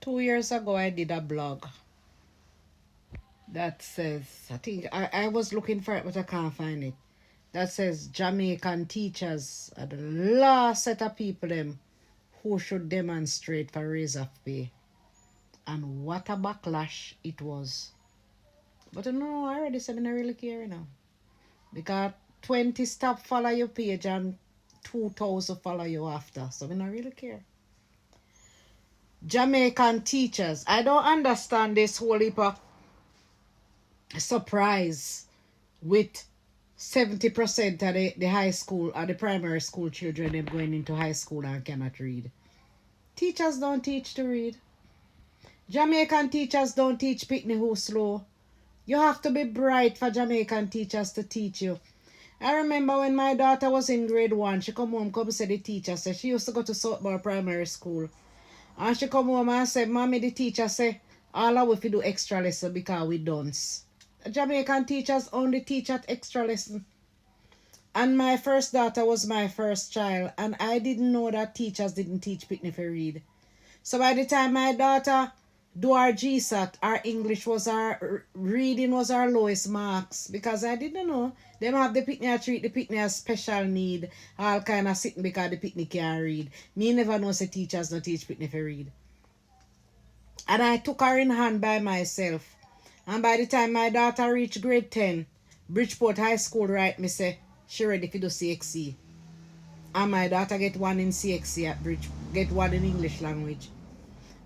2 years ago, I did a blog that says, I think I was looking for it, but I can't find it. That says Jamaican teachers are the last set of people them who should demonstrate for raise of pay. And what a backlash it was. But no, I already said I don't really care now. Because 20 stop follow your page and 2,000 follow you after. So I don't really care. Jamaican teachers. I don't understand this whole heap of surprise with 70% of the high school or the primary school children them going into high school and cannot read. Teachers don't teach to read. Jamaican teachers don't teach Pitney who slow. You have to be bright for Jamaican teachers to teach you. I remember when my daughter was in grade 1, she come home, come say the teacher say she used to go to Southmore Primary School. And she come home and say, Mommy, the teacher say, all of we do extra lesson because we don't. Jamaican teachers only teach at extra lesson. And my first daughter was my first child, and I didn't know that teachers didn't teach Pitney to read. So by the time my daughter do our GSAT, our English was our reading was our lowest marks because I didn't know them have the Pitney treat the Pitney as special need, all kind of sitting because the Pitney can't read. Me never know say teachers don't teach Pitney to read. And I took her in hand by myself. And by the time my daughter reached grade 10, Bridgeport High School write me say she ready to do CXC. And my daughter get one in CXC at get one in English language.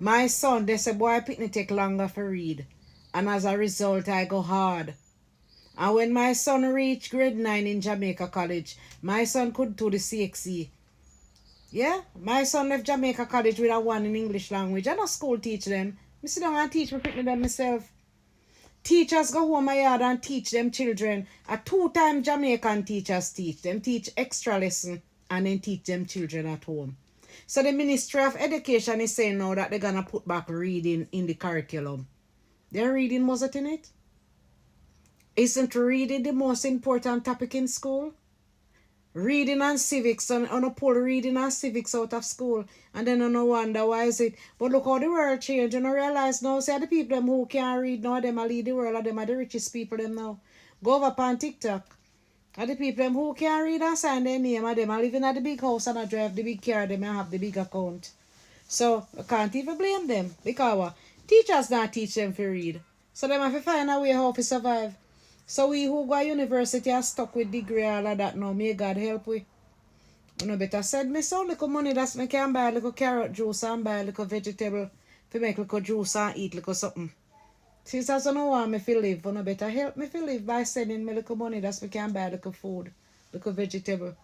My son, they say, boy, Pitney take longer for read. And as a result, I go hard. And when my son reached grade 9 in Jamaica College, my son could do the CXC. Yeah, my son left Jamaica College with a 1 in English language. I know school teach them. I sit down and teach me Pitney them myself. Teachers go home my yard and teach them children. A 2-time Jamaican teachers teach. Them teach extra lesson and then teach them children at home. So the Ministry of Education is saying now that they're going to put back reading in the curriculum. Their reading wasn't in it. Isn't reading the most important topic in school? Reading and civics, and on a pull reading and civics out of school. And then on no wonder why is it. But look how the world changed. You don't realize now, say the people them who can't read now, them are lead the world, and them are the richest people them now. Go over on TikTok. And the people them who can't read and sign their name, and them are living at the big house and I drive the big car, them and have the big account. So I can't even blame them. Because teachers don't teach them to read. So them have to find a way how to survive. So we who go to university are stuck with degree all of that now. May God help we. You know better said me so little money that's me can buy little carrot juice and buy little vegetable to make little juice and eat little something. Since I don't want me to live, you know better help me to live by sending me little money that's me can buy little food, little vegetable.